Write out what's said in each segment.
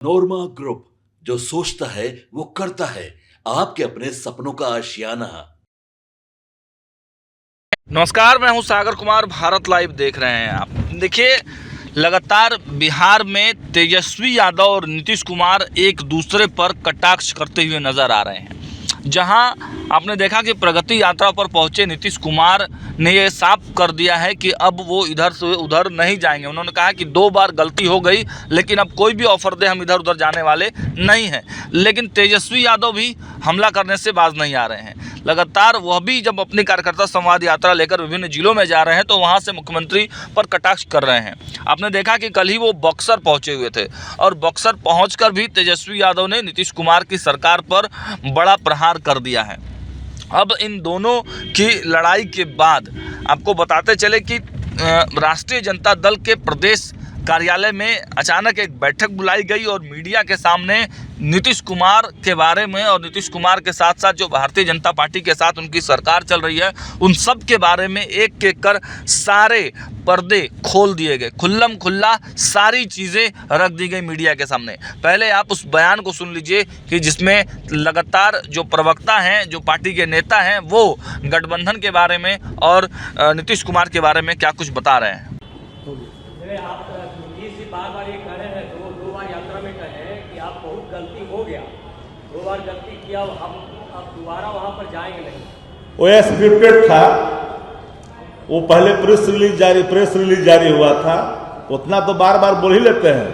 नोरमा group, जो सोचता है वो करता है। आपके अपने सपनों का आशियाना। नमस्कार, मैं हूं सागर कुमार। भारत लाइव देख रहे हैं आप। देखिए, लगातार बिहार में तेजस्वी यादव और नीतीश कुमार एक दूसरे पर कटाक्ष करते हुए नजर आ रहे हैं। जहां आपने देखा कि प्रगति यात्रा पर पहुंचे नीतीश कुमार ने ये साफ कर दिया है कि अब वो इधर से उधर नहीं जाएंगे। उन्होंने कहा कि 2 बार गलती हो गई, लेकिन अब कोई भी ऑफर दे हम इधर उधर जाने वाले नहीं हैं। लेकिन तेजस्वी यादव भी हमला करने से बाज नहीं आ रहे हैं। लगातार वह भी जब अपनी कार्यकर्ता संवाद यात्रा लेकर विभिन्न जिलों में जा रहे हैं तो वहां से मुख्यमंत्री पर कटाक्ष कर रहे हैं। आपने देखा कि कल ही वो बक्सर पहुंचे हुए थे और बक्सर पहुंचकर भी तेजस्वी यादव ने नीतीश कुमार की सरकार पर बड़ा प्रहार कर दिया है। अब इन दोनों की लड़ाई के बाद आपको बताते चले कि राष्ट्रीय जनता दल के प्रदेश कार्यालय में अचानक एक बैठक बुलाई गई और मीडिया के सामने नीतीश कुमार के बारे में और नीतीश कुमार के साथ साथ जो भारतीय जनता पार्टी के साथ उनकी सरकार चल रही है उन सब के बारे में एक एक कर सारे पर्दे खोल दिए गए। खुल्लम खुल्ला सारी चीज़ें रख दी गई मीडिया के सामने। पहले आप उस बयान को सुन लीजिए कि जिसमें लगातार जो प्रवक्ता हैं, जो पार्टी के नेता हैं, वो गठबंधन के बारे में और नीतीश कुमार के बारे में क्या कुछ बता रहे हैं। आप नीतीश जी बार बार ये कह रहे हैं, दो बार यात्रा में कहे हैं कि आप बहुत गलती हो गया, 2 बार गलती किया, हम अब दोबारा वहाँ पर जाएंगे नहीं। वो स्क्रिप्टेड था। वो पहले प्रेस रिलीज जारी हुआ था, उतना तो बार बार बोल ही लेते हैं।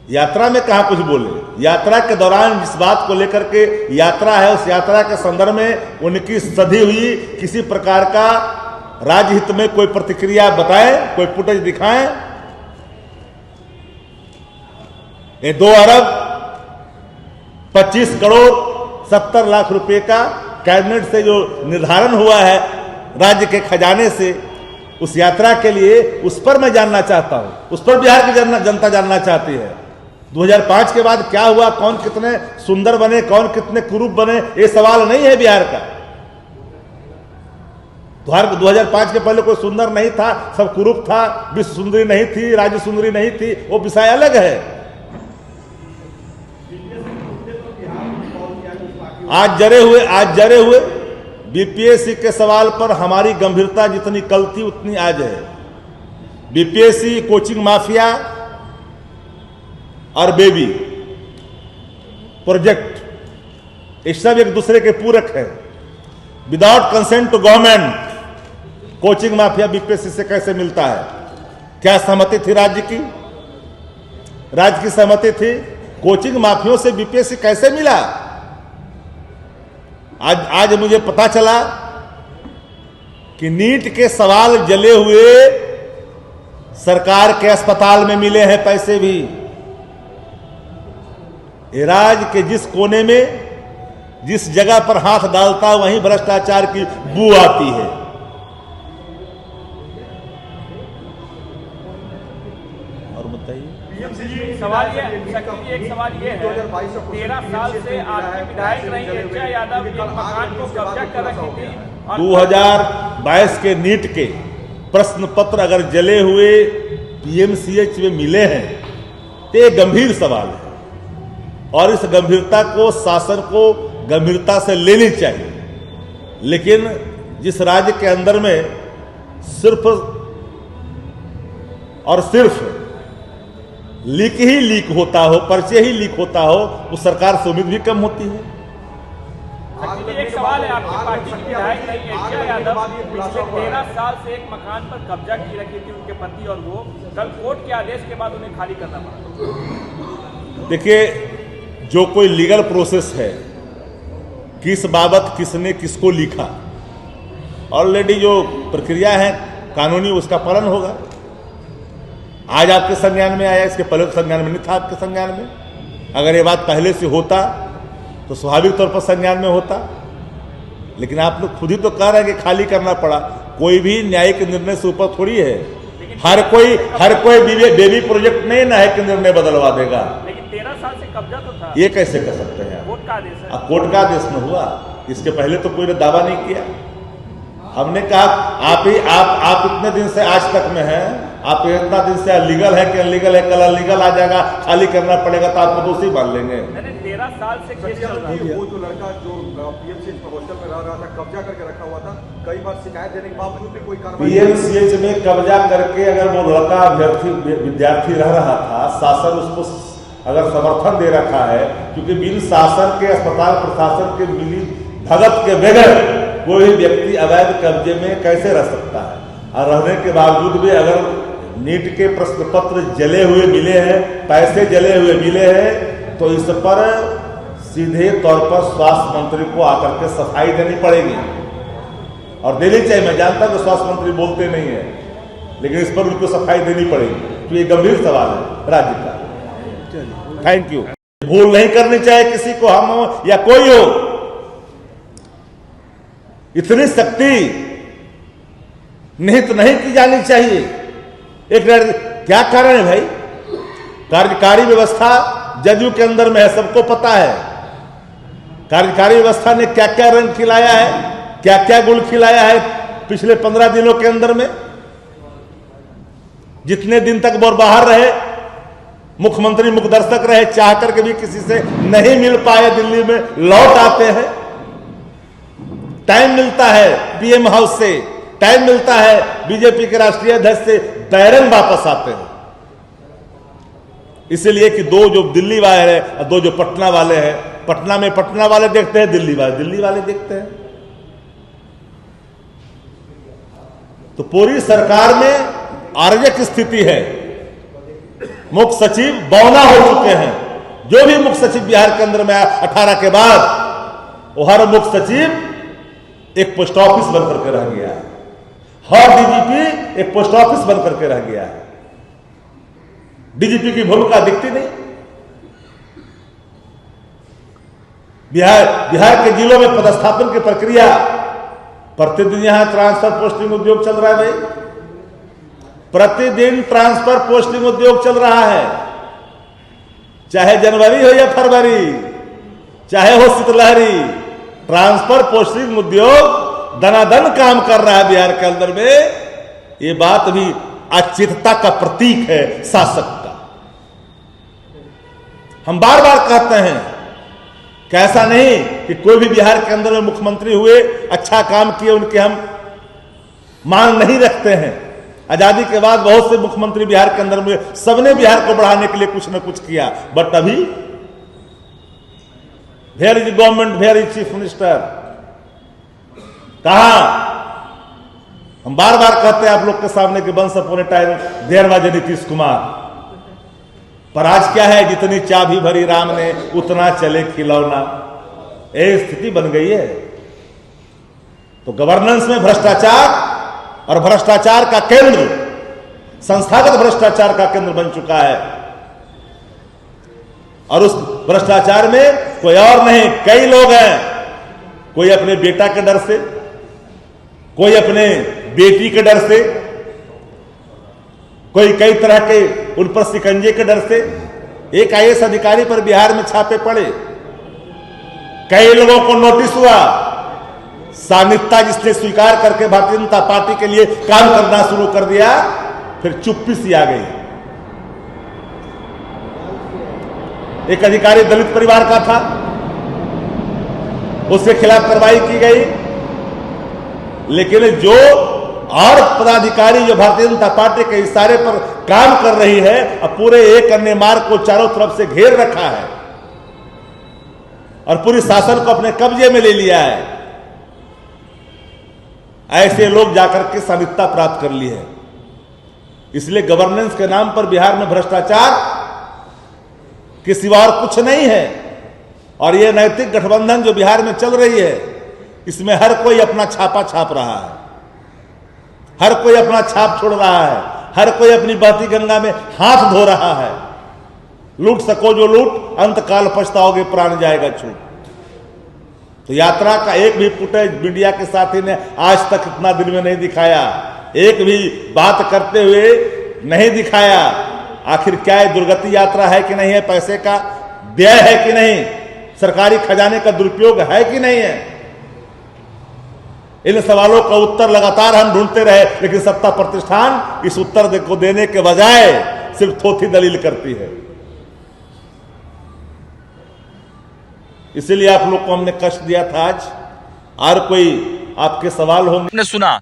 यात्रा में कहाँ कुछ बोले। यात्रा के दौरान जिस बात को लेकर के यात्रा है, उस यात्रा के संदर्भ में उनकी सधी हुई किसी प्रकार का राज्य हित में कोई प्रतिक्रिया बताएं, कोई फुटेज दिखाएं। ये 2 अरब 25 करोड़ 70 लाख रुपए का कैबिनेट से जो निर्धारण हुआ है राज्य के खजाने से उस यात्रा के लिए, उस पर मैं जानना चाहता हूं। उस पर बिहार की जनता जानना चाहती है। 2005 के बाद क्या हुआ, कौन कितने सुंदर बने, कौन कितने कुरूप बने, ये सवाल नहीं है बिहार का। 2005 के पहले कोई सुंदर नहीं था, सब कुरूप था। विश्व सुंदरी नहीं थी, राज्य सुंदरी नहीं थी, वो विषय अलग है। आज जरे हुए बीपीएससी के सवाल पर हमारी गंभीरता जितनी कल थी उतनी आज है। बीपीएससी, कोचिंग माफिया और बेबी प्रोजेक्ट, ये सब एक दूसरे के पूरक है। Without consent to government coaching mafia BPSC से कैसे मिलता है? क्या सहमति थी राज्य की? राज्य की सहमति थी। कोचिंग माफियों से बीपीएससी कैसे मिला? आज मुझे पता चला कि नीट के सवाल जले हुए सरकार के अस्पताल में मिले हैं पैसे भी। राज्य के जिस कोने में, जिस जगह पर हाथ डालता वहीं भ्रष्टाचार की बू आती है। और बताइए। सवाल ये एक सवाल ये है, 13 साल से आपके विधायक रही अर्चना यादव एक मकान को कब्जा कर रखी थी। 2022 के नीट के प्रश्न पत्र अगर जले हुए पीएमसीएच में मिले हैं तो ये गंभीर सवाल है और इस गंभीरता को शासन को गंभीरता से लेनी चाहिए। लेकिन जिस राज्य के अंदर में सिर्फ और सिर्फ लीक होता हो, पर्चे ही लीक होता हो, उस सरकार से उम्मीद भी कम होती है। एक सवाल है, आपकी पार्टी की विधायक रही अर्चना यादव पिछले 13 साल से एक मकान पर कब्जा की रखी थी उनके पति, और वो कल कोर्ट के आदेश के बाद उन्हें खाली करना पड़ा। देखिए, जो कोई लीगल प्रोसेस है, किस बाबत किसने किसको लिखा, ऑलरेडी जो प्रक्रिया है कानूनी, उसका पालन होगा। आज आपके संज्ञान में आया, इसके पहले तो संज्ञान में नहीं था आपके संज्ञान में। अगर ये बात पहले से होता तो स्वाभाविक तौर पर संज्ञान में होता। लेकिन आप लोग खुद ही तो कह रहे हैं कि खाली करना पड़ा। कोई भी न्यायिक निर्णय से ऊपर थोड़ी है। हर कोई बेबी प्रोजेक्ट नहीं न्यायिक निर्णय बदलवा देगा। लेकिन 13 साल से कब्जा तो था। ये कैसे कर सकते हैं? कोर्ट का आदेश है। कोर्ट का आदेश न हुआ, इसके पहले तो कोई ने दावा नहीं किया। हमने कहा आप इतने दिन से आज तक में हैं, आप इतना दिन से लीगल है कि अनलीगल है, कल अनलीगल आ जाएगा, खाली करना पड़ेगा तो आपको दोषी मान लेंगे। मैंने 13 साल से केस चल रहा है। वो जो लड़का जो पीएमसीएच हॉस्टल में रह रहा था, कब्जा करके रखा हुआ था, कई बार शिकायत देने के बावजूद भी कोई कार्रवाई। पीएमसीएच में कब्जा करके अगर वो लड़का विद्यार्थी रह रहा था, शासन उसको अगर समर्थन दे रखा है, क्योंकि बिन शासन के अस्पताल प्रशासन के मिली भगत के बगैर कोई व्यक्ति अवैध कब्जे में कैसे रह सकता है। और रहने के बावजूद भी अगर नीट के प्रश्न पत्र जले हुए मिले हैं, पैसे जले हुए मिले हैं, तो इस पर सीधे तौर पर स्वास्थ्य मंत्री को आकर के सफाई देनी पड़ेगी और देनी चाहिए। मैं जानता हूं कि स्वास्थ्य मंत्री बोलते नहीं है, लेकिन इस पर उनको सफाई देनी पड़ेगी। तो ये गंभीर सवाल है राज्य का। Thank you. भूल नहीं करनी चाहिए किसी को, हम हो या कोई हो। इतनी शक्ति निहित नहीं की जानी चाहिए। एक क्या कारण है भाई? कार्यकारी व्यवस्था जदयू के अंदर में है, सबको पता है। कार्यकारी व्यवस्था ने क्या क्या रंग खिलाया है, क्या क्या गुल खिलाया है पिछले 15 दिनों के अंदर में। जितने दिन तक वो बाहर रहे, मुख्यमंत्री मुखदर्शक रहे, चाह करके भी किसी से नहीं मिल पाए, दिल्ली में लौट आते हैं। टाइम मिलता है पीएम हाउस से, टाइम मिलता है बीजेपी के राष्ट्रीय अध्यक्ष से, बैरन वापस आते हैं। इसलिए कि दो जो दिल्ली वाले हैं और दो जो पटना वाले हैं, पटना में पटना वाले देखते हैं, दिल्ली वाले देखते हैं। तो पूरी सरकार में अराजक स्थिति है। मुख्य सचिव बौना हो चुके हैं। जो भी मुख्य सचिव बिहार के अंदर में 18 के बाद, वो हर मुख्य सचिव एक पोस्ट ऑफिस बनकर के रह गया है। हर डीजीपी एक पोस्ट ऑफिस बनकर के रह गया है। डीजीपी की भूमिका दिखती नहीं। बिहार के जिलों में पदस्थापन की प्रक्रिया, प्रतिदिन यहां ट्रांसफर पोस्टिंग उद्योग चल रहा है भाई। प्रतिदिन ट्रांसफर पोस्टिंग उद्योग चल रहा है, चाहे जनवरी हो या फरवरी, चाहे हो शीतलहरी, ट्रांसफर पोस्टिंग उद्योग दनादन काम कर रहा है बिहार के अंदर में। ये बात भी अचिंतता का प्रतीक है शासक का। हम बार बार कहते हैं कि ऐसा नहीं कि कोई भी बिहार के अंदर में मुख्यमंत्री हुए, अच्छा काम किए, उनके हम मान नहीं रखते हैं। आजादी के बाद बहुत से मुख्यमंत्री बिहार के अंदर में, सबने बिहार को बढ़ाने के लिए कुछ न कुछ किया। बट अभी where is government, where is chief minister, कहा? हम बार बार कहते हैं आप लोग के सामने कि once upon a time there was Nitish Kumar. पर आज क्या है? जितनी चाबी भरी राम ने उतना चले खिलौना। ये स्थिति बन गई है। तो गवर्नेंस में भ्रष्टाचार, और भ्रष्टाचार का केंद्र, संस्थागत भ्रष्टाचार का केंद्र बन चुका है। और उस भ्रष्टाचार में कोई और नहीं, कई लोग हैं। कोई अपने बेटा के डर से, कोई अपने बेटी के डर से, कोई कई तरह के उन पर शिकंजे के डर से। एक आईएएस अधिकारी पर बिहार में छापे पड़े, कई लोगों को नोटिस हुआ। सानिध्ता जिसने स्वीकार करके भारतीय जनता पार्टी के लिए काम करना शुरू कर दिया, फिर चुप्पी सी आ गई। एक अधिकारी दलित परिवार का था, उसके खिलाफ कार्रवाई की गई। लेकिन जो और पदाधिकारी जो भारतीय जनता पार्टी के इशारे पर काम कर रही है, अब पूरे एक अन्य मार्ग को चारों तरफ से घेर रखा है और पूरी शासन को अपने कब्जे में ले लिया है। ऐसे लोग जाकर के सानिध्ता प्राप्त कर ली है। इसलिए गवर्नेंस के नाम पर बिहार में भ्रष्टाचार के सिवा और कुछ नहीं है। और ये नैतिक गठबंधन जो बिहार में चल रही है, इसमें हर कोई अपना छापा छाप रहा है, हर कोई अपना छाप छोड़ रहा है, हर कोई अपनी बहती गंगा में हाथ धो रहा है। लूट सको जो लूट, अंतकाल पछताओगे प्राण जाएगा छूट। तो यात्रा का एक भी फुटेज मीडिया के साथी ने आज तक इतना दिन में नहीं दिखाया, एक भी बात करते हुए नहीं दिखाया। आखिर क्या है? दुर्गति यात्रा है कि नहीं है? पैसे का व्यय है कि नहीं? सरकारी खजाने का दुरुपयोग है कि नहीं है? इन सवालों का उत्तर लगातार हम ढूंढते रहे, लेकिन सत्ता प्रतिष्ठान इस उत्तर को देने के बजाय सिर्फ थोथी दलील करती है। इसीलिए आप लोग को हमने कष्ट दिया था। आज और कोई आपके सवाल होंगे। आपने सुना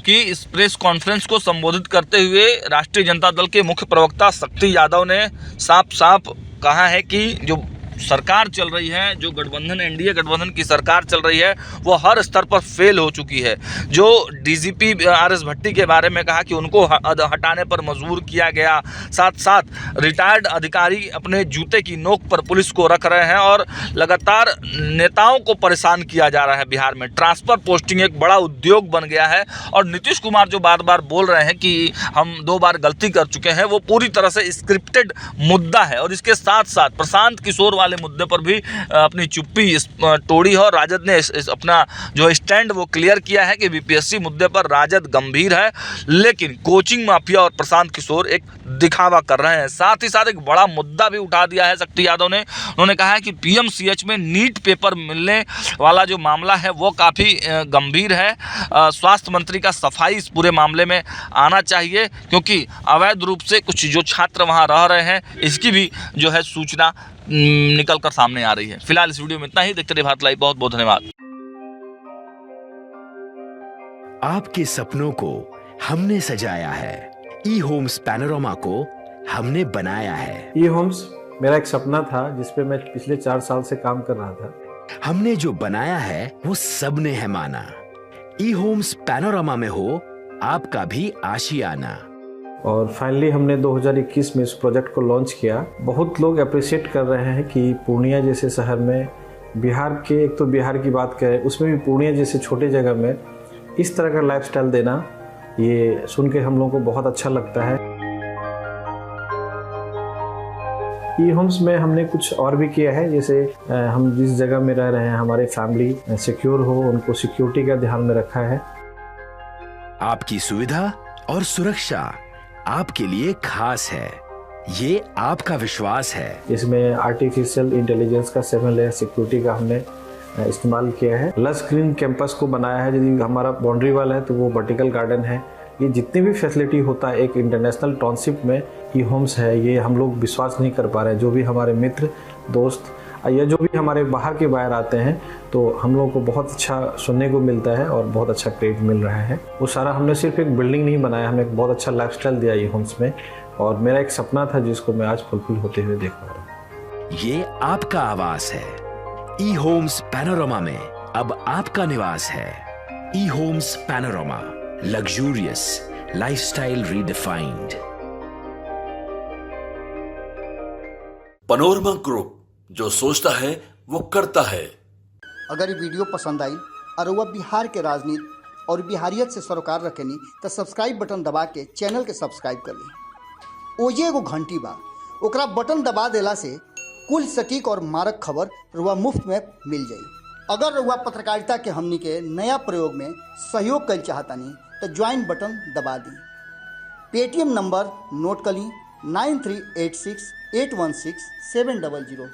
कि इस प्रेस कॉन्फ्रेंस को संबोधित करते हुए राष्ट्रीय जनता दल के मुख्य प्रवक्ता शक्ति यादव ने साफ साफ कहा है कि जो सरकार चल रही है, जो गठबंधन एनडीए गठबंधन की सरकार चल रही है, वो हर स्तर पर फेल हो चुकी है। जो डीजीपी आर.एस. भट्टी के बारे में कहा कि उनको हटाने पर मजबूर किया गया, साथ साथ रिटायर्ड अधिकारी अपने जूते की नोक पर पुलिस को रख रहे हैं और लगातार नेताओं को परेशान किया जा रहा है। बिहार में ट्रांसफर पोस्टिंग एक बड़ा उद्योग बन गया है और नीतीश कुमार जो बार बार बोल रहे हैं कि हम 2 बार गलती कर चुके हैं, वो पूरी तरह से स्क्रिप्टेड मुद्दा है। और इसके साथ साथ प्रशांत किशोर वाले मुद्दे पर भी अपनी चुप्पी तोड़ी है और राजद ने अपना जो स्टैंड वो क्लियर किया है कि बीपीएससी मुद्दे पर राजद गंभीर है, लेकिन कोचिंग माफिया और प्रशांत किशोर एक दिखावा कर रहे हैं। साथ ही साथ एक बड़ा मुद्दा भी उठा दिया है शक्ति यादव ने। उन्होंने कहा है कि पीएमसीएच में नीट पेपर मिलने वाला जो मामला है वो काफ़ी गंभीर है। स्वास्थ्य मंत्री का सफाई इस पूरे मामले में आना चाहिए, क्योंकि अवैध रूप से कुछ जो छात्र वहाँ रह रहे हैं, इसकी भी जो है सूचना निकल कर सामने आ रही है। फिलहाल इस वीडियो में इतना ही। देखते रहिए भारत लाइव। बहुत बहुत धन्यवाद। आपके सपनों को हमने सजाया है, ई होम्स पैनोरमा को हमने बनाया है। ई होम्स मेरा एक सपना था जिसपे मैं पिछले 4 साल से काम कर रहा था। हमने जो बनाया है वो सबने है माना। ई होम्स पैनोरमा में हो आपका भी आशियाना। और फाइनली हमने 2021 में इस प्रोजेक्ट को लॉन्च किया। बहुत लोग अप्रिशिएट कर रहे हैं कि पूर्णिया जैसे शहर में, बिहार के, एक तो बिहार की बात करें उसमें भी पूर्णिया जैसे छोटे जगह में इस तरह का लाइफस्टाइल देना, ये सुन के हम लोगों को बहुत अच्छा लगता है। ई होम्स में हमने कुछ और भी किया है, जैसे हम जिस जगह में रह रहे हैं हमारे फैमिली सिक्योर हो, उनको सिक्योरिटी का ध्यान में रखा है। आपकी सुविधा और सुरक्षा आपके लिए खास है, ये आपका विश्वास है। इसमें आर्टिफिशियल इंटेलिजेंस का 7 लेयर सिक्योरिटी का हमने इस्तेमाल किया है। लस ग्रीन कैंपस को बनाया है। यदि हमारा बाउंड्री वाल है तो वो वर्टिकल गार्डन है। ये जितनी भी फैसिलिटी होता है एक इंटरनेशनल टाउनशिप में ई होम्स है, ये हम लोग विश्वास नहीं कर पा रहे हैं। जो भी हमारे मित्र दोस्त या जो भी हमारे बाहर के बाहर आते हैं तो हम लोगों को बहुत अच्छा सुनने को मिलता है और बहुत अच्छा क्रेडिट मिल रहा है। वो सारा हमने सिर्फ एक बिल्डिंग नहीं बनाया, हमें एक बहुत अच्छा लाइफस्टाइल दिया ई होम्स में, और मेरा एक सपना था जिसको मैं आज फुलफिल होते हुए देख पा रहा हूँ। ये आपका आवास है। ई होम्स पैनोरमा में अब आपका निवास है। E homes panorama, luxurious lifestyle redefined. Panorama group, जो सोचता है वो करता है। अगर ये वीडियो पसंद आई और वह बिहार के राजनीति और बिहारियत से सरोकार रखेनी तो सब्सक्राइब बटन दबा के चैनल के सब्सक्राइब कर ली। ओजे एगो घंटी बा, ओकरा बटन दबा देला से कुल सटीक और मारक खबर रुआ मुफ्त में मिल जाई। अगर रुआ पत्रकारिता के हमनी के नया प्रयोग में सहयोग कर चाहतानी तो ज्वाइन बटन दबा दी। पेटीएम नंबर नोट कर ली 9386 816 700।